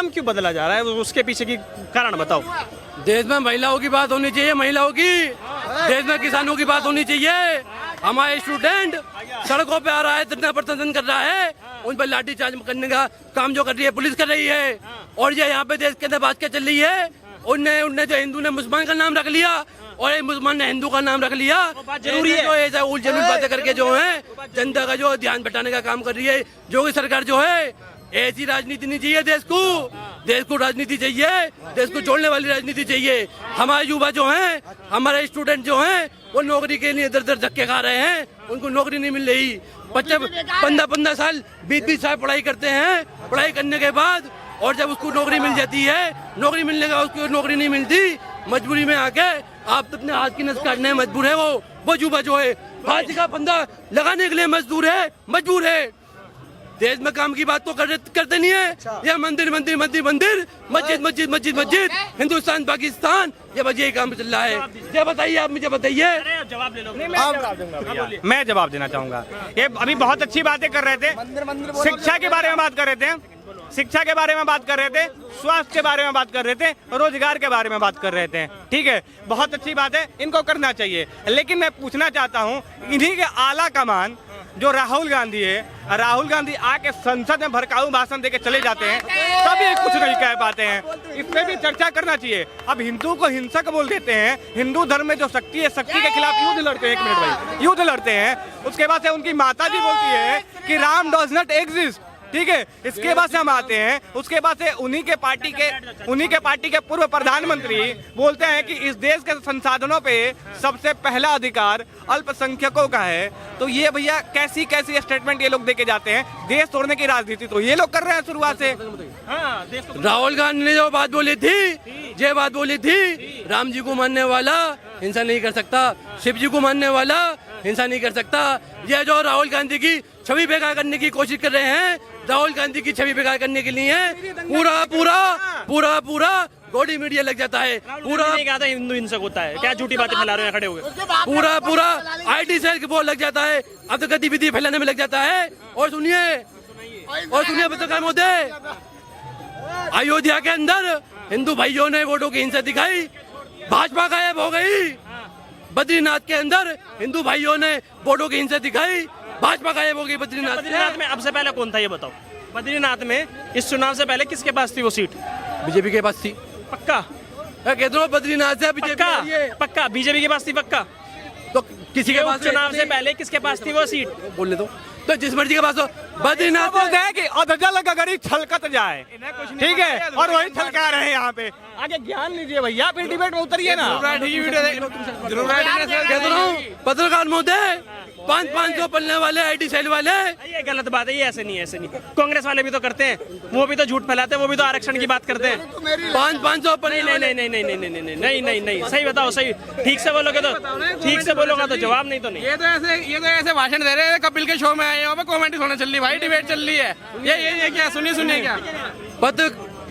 नाम क्यों बदला जा रहा है, उसके पीछे की कारण बताओ। देश में महिलाओं की बात होनी चाहिए, महिलाओं की, देश में किसानों की बात होनी चाहिए। हमारे स्टूडेंट सड़कों पे आ रहा है, धरना प्रदर्शन कर रहा है, उन पर लाठीचार्ज करने का काम जो कर रही है पुलिस कर रही है। और ये यहाँ पे देश के अंदर बात क्या चल रही है, उनने जो हिंदू ने मुसलमान का नाम रख लिया और एक मुसलमान ने हिंदू का नाम रख लिया। जरूरी है जो ऐसा उलझन बातें करके जो है जनता का जो ध्यान बटाने का काम कर रही है योगी सरकार जो है। ऐसी राजनीति नहीं चाहिए देश को राजनीति चाहिए, देश को जोड़ने वाली राजनीति चाहिए। हमारे युवा जो हैं, हमारे स्टूडेंट जो हैं, वो नौकरी के लिए इधर उधर धक्के खा रहे हैं, उनको नौकरी नहीं मिल रही। 15 साल 20 साल पढ़ाई करते हैं, पढ़ाई करने के बाद और जब उसको नौकरी मिल जाती है, नौकरी मिलने का उसको नौकरी नहीं मिलती, मजबूरी में आके आप अपने हाथ की नस काटने में मजबूर है। वो युवा जो है फांसी का फंदा लगाने के लिए मजबूर है। देश में काम की बात तो करते नहीं है। ये मंदिर मंदिर मंदिर मंदिर, मस्जिद मस्जिद मस्जिद मस्जिद, हिंदुस्तान पाकिस्तान, ये बस यही काम चल रहा है। ये बताइए, आप मुझे बताइए। जवाब ले लो। मैं जवाब देना चाहूंगा। ये अभी बहुत अच्छी बातें कर रहे थे, शिक्षा के बारे में बात कर रहे थे, शिक्षा के बारे में बात कर रहे थे, स्वास्थ्य के बारे में बात कर रहे थे, रोजगार के बारे में बात कर रहे थे। ठीक है, बहुत अच्छी बात है, इनको करना चाहिए। लेकिन मैं पूछना चाहता हूँ, इन्हीं के आला कमान जो राहुल गांधी है, राहुल गांधी आके संसद में भड़काऊ भाषण देके चले जाते हैं, तभी कुछ नहीं कह पाते हैं। इस पे भी चर्चा करना चाहिए। अब हिंदू को हिंसक बोल देते हैं, हिंदू धर्म में जो शक्ति है, शक्ति के खिलाफ युद्ध लड़ते हैं। 1 मिनट भाई, युद्ध लड़ते हैं। उसके बाद से उनकी माता जी बोलती है कि राम डज नॉट एग्जिस्ट। ठीक है, इसके बाद से हम आते हैं, उसके बाद से उन्हीं के पार्टी के पूर्व प्रधानमंत्री बोलते हैं कि इस देश के संसाधनों पे सबसे पहला अधिकार अल्पसंख्यकों का है। तो ये भैया कैसी स्टेटमेंट ये लोग देके जाते हैं। देश तोड़ने की राजनीति तो ये लोग कर रहे हैं शुरुआत से। राहुल गांधी ने जो बात बोली थी, ये बात बोली थी, राम जी को मानने वाला हिंसा नहीं कर सकता, शिव जी को मानने वाला हिंसा नहीं कर सकता। ये जो राहुल गांधी की छवि बेकार करने की कोशिश कर रहे हैं, राहुल गांधी की छवि बेकार करने के लिए पूरा गोडी मीडिया लग जाता है। पूरा हिंदू हिंसक होता है, क्या झूठी बातें फैला रहे हैं खड़े हुए। पूरा IT सेल वो लग जाता है, अब तो गतिविधि फैलाने में लग जाता है। और सुनिए पत्रकार महोदय, अयोध्या के अंदर हिंदू भाइयों ने वोटों की हिंसा दिखाई, भाजपा गायब हो गई। बद्रीनाथ के अंदर हिंदू भाइयों ने वोटों की हिंसा दिखाई, भाजपा गायब हो गई। बद्रीनाथ में अब से पहले कौन था ये बताओ। बद्रीनाथ में इस चुनाव से पहले किसके पास थी वो सीट? बीजेपी के पास थी। पक्का कहते हो बद्रीनाथ से पक्का बीजेपी के पास थी पक्का। तो किसी के पास चुनाव से पहले किसके पास थी वो सीट? बोलने दो, तो जिस मर्जी के पास हो। बद्रीनाथ बोलते हैं कि अधजल गगरी छलकत जाए, ठीक है, और वही छलका रहे हैं यहाँ पे। आगे ज्ञान लीजिए भैया, फिर डिबेट में उतरिए ना। पत्रकार महोदय, 500 पलने वाले IT सेल वाले, ये गलत बात है, ये ऐसे नहीं। कांग्रेस वाले भी तो करते हैं, वो भी तो झूठ फैलाते हैं, वो भी तो आरक्षण की बात करते हैं। 500 पलने नहीं, सही बताओ, सही ठीक से बोलोगे तो ठीक से बोलोगे तो जवाब, नहीं तो नहीं। ये तो ऐसे भाषण दे रहे हैं, कपिल के शो में आए हैं, कॉमेडी होने चल रही भाई, डिबेट चल रही है। ये क्या सुनिए क्या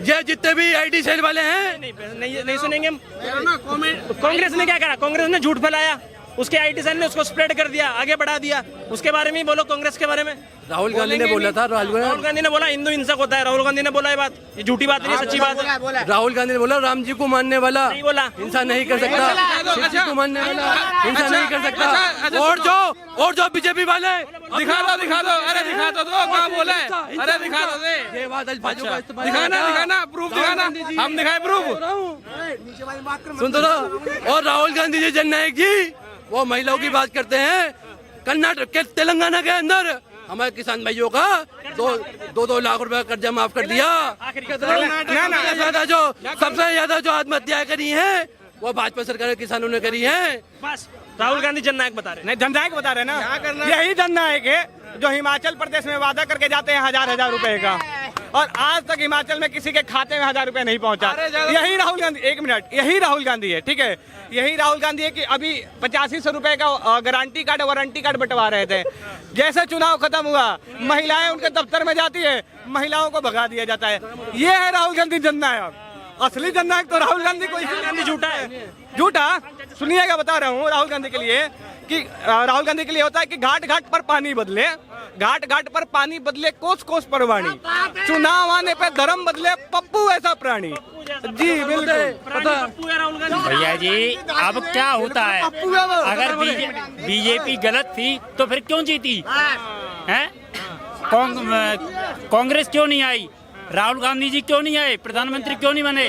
ये जितने भी IT सेल वाले हैं नहीं सुनेंगे। कांग्रेस ने क्या करा? कांग्रेस ने झूठ फैलाया, उसके IT सेल ने उसको स्प्रेड कर दिया, आगे बढ़ा दिया। उसके बारे में ही बोलो, कांग्रेस के बारे में। राहुल गांधी ने बोला था, राहुल गांधी ने बोला हिंदू हिंसक होता है, राहुल गांधी ने बोला ये बात, ये झूठी बात नहीं, सच्ची बात है। राहुल गांधी ने बोला राम जी को मानने वाला नहीं बोला, हिंसा नहीं कर सकता, शिव जी को मानने वाला हिंसा नहीं कर सकता। और जो बीजेपी वाले दिखा दो, अरे दिखा दो, कहाँ बोला है? अरे दिखा दो, ये बात दिखाना, प्रूफ दिखाना, हम दिखाए प्रूफ। सुन तो रहो। और राहुल गांधी जी जननायक जी वो महिलाओं की बात करते हैं। कर्नाटक के तेलंगाना के अंदर हमारे किसान भाइयों का 2 लाख रुपए कर्जा माफ कर दिया। सबसे ज्यादा जो आत्महत्याएं करी हैं वो भाजपा सरकार के किसानों ने करी है। बस राहुल गांधी जननायक बता रहे, नहीं जननायक बता रहे ना, यही जननायक है जो हिमाचल प्रदेश में वादा करके जाते हैं 1000 रुपए का, और आज तक हिमाचल में किसी के खाते में 1000 रुपए नहीं पहुंचा। यही राहुल गांधी, 1 मिनट, यही राहुल गांधी है, ठीक है, यही राहुल गांधी है कि अभी 8500 रुपए का गारंटी कार्ड वारंटी कार्ड बंटवा रहे थे। जैसे चुनाव खत्म हुआ, महिलाएं उनके दफ्तर में जाती है, महिलाओं को भगा दिया जाता है। ये है राहुल गांधी जननायक। असली जननायक तो राहुल गांधी को, झूठा है, झूठा। सुनिएगा, बता रहा हूँ राहुल गांधी के लिए कि राहुल गांधी के लिए होता है कि घाट घाट पर पानी बदले, घाट घाट पर पानी बदले, कोस कोस पर वाणी, चुनाव आने पे धर्म बदले, पप्पू ऐसा प्राणी। जी बिल्कुल भैया जी, अब क्या होता है, अगर बीजेपी गलत थी तो फिर क्यों जीती है? कांग्रेस क्यों नहीं आई? राहुल गांधी जी क्यों नहीं आए? प्रधानमंत्री क्यों नहीं बने?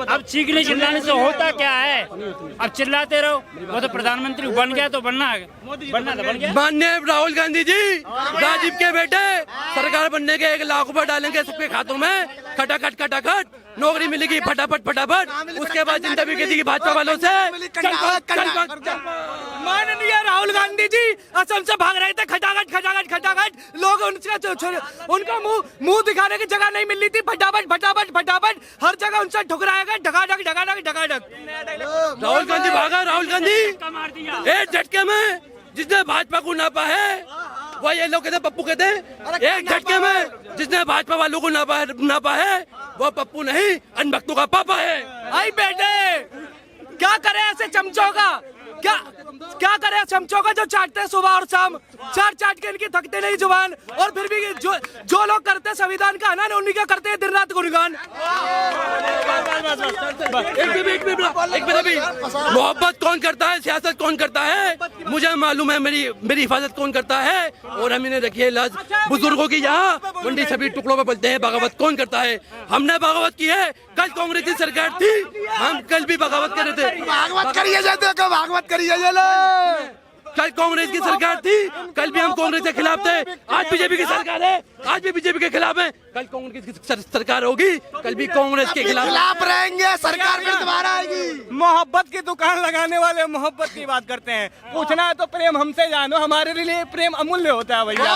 अब चीखने चिल्लाने से होता क्या है? अब चिल्लाते रहो, वो तो प्रधानमंत्री बन गया तो बनना तो बन गया। माननीय राहुल गांधी जी, राजीव के बेटे सरकार बनने के 1 लाख रुपए डालेंगे सबके खातों में, खटाखट खटाखट, नौकरी मिलेगी फटाफट फटाफट, उसके बाद चिंता भी की भाजपा वालों से। माननीय राहुल गांधी जी असम से भाग रहे थे, खटाखट खटाखट खटाखट, लोग उनका मुंह दिखाने की जगह नहीं मिल रही थी, फटाफट फटाफट फटाफट, हर जगह उनसे ठुकराया गया, ढकाढक ढकाढक ढकाढक। राहुल गांधी भागा, राहुल गांधी एक झटके में जिसने भाजपा को नापा है, वो ये लोग कहते पप्पू कहते हैं, एक झटके में जिसने भाजपा वालों को नापा है वो पप्पू नहीं, अनभक्तों का पापा है। आई बेटे, क्या करे ऐसे चमचों का, क्या करे चमचों का जो चाटते हैं सुबह और शाम, चाट के इनकी थकते नहीं जुबान, और फिर भी जो लोग करते हैं संविधान का हनन, उन्हीं का करते हैं दिन रात गुणगान। मोहब्बत कौन करता है, सियासत कौन करता है, मुझे मालूम है, मेरी हिफाजत कौन करता है, और हम इन्हें रखिए लाज बुजुर्गों की, यहाँ मंडी सभी टुकड़ों में बोलते हैं बगावत कौन करता है। हमने बगावत की है, कल कांग्रेस की सरकार थी, हम कल भी बगावत कर रहे थे, भागवत करिए जाते, भागवत करिए कल कांग्रेस की सरकार थी, कल भी हम कांग्रेस के खिलाफ थे, आज बीजेपी की सरकार है, आज भी बीजेपी के खिलाफ है, कल कांग्रेस की सरकार होगी, कल भी कांग्रेस के खिलाफ रहेंगे, सरकार में दोबारा आएगी। मोहब्बत की दुकान लगाने वाले मोहब्बत की बात करते हैं, पूछना है तो प्रेम हमसे जानो, हमारे लिए प्रेम अमूल्य होता है भैया।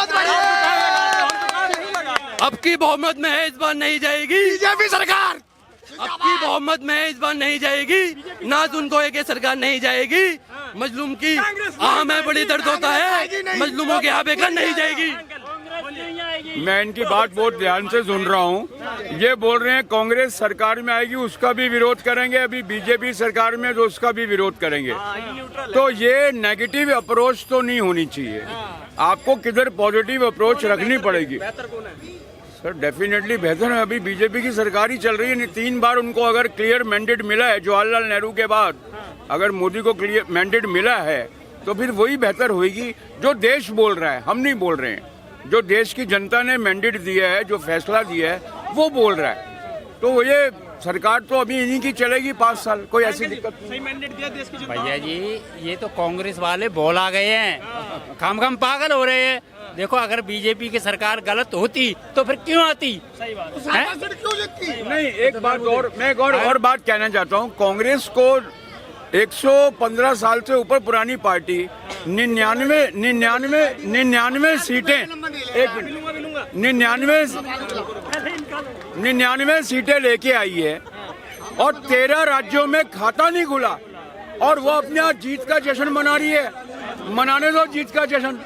अब की बहुमत में है, इस बार नहीं जाएगी बीजेपी सरकार, अब की बहुमत में है, इस बार नहीं जाएगी, ना उनको एक सरकार नहीं जाएगी, मजलूम की आह में बड़ी दर्द होता है, मजलूमों के यहाँ बेकार नहीं जाएगी। मैं इनकी बात बहुत ध्यान से सुन रहा हूँ, ये बोल रहे हैं कांग्रेस सरकार में आएगी उसका भी विरोध करेंगे, अभी बीजेपी सरकार में तो उसका भी विरोध करेंगे, तो ये नेगेटिव अप्रोच तो नहीं होनी चाहिए, आपको किधर पॉजिटिव अप्रोच रखनी पड़ेगी। सर डेफिनेटली बेहतर है, अभी बीजेपी की सरकार ही चल रही है, 3 बार उनको अगर क्लियर मैंडेट मिला है, जवाहरलाल नेहरू के बाद अगर मोदी को क्लियर मैंडेट मिला है तो फिर वही बेहतर होगी जो देश बोल रहा है, हम नहीं बोल रहे हैं, जो देश की जनता ने मैंडेट दिया है, जो फैसला दिया है वो बोल रहा है, तो ये सरकार तो अभी इन्हीं की चलेगी 5 साल, कोई ऐसी दिक्कत नहीं। भैया जी, ये तो कांग्रेस वाले बोल आ गए हैं, खाम पागल हो रहे हैं। देखो, अगर बीजेपी की सरकार गलत होती तो फिर क्यों आती? सही बात है। नहीं, एक बात और, मैं एक और बात कहना चाहता हूँ, कांग्रेस को 115 साल से ऊपर पुरानी पार्टी 99 सीटें, 99 सीटें लेके आई है और 13 राज्यों में खाता नहीं खुला, और वो अपने जीत का जश्न मना रही है, मनाने दो जीत का जश्न।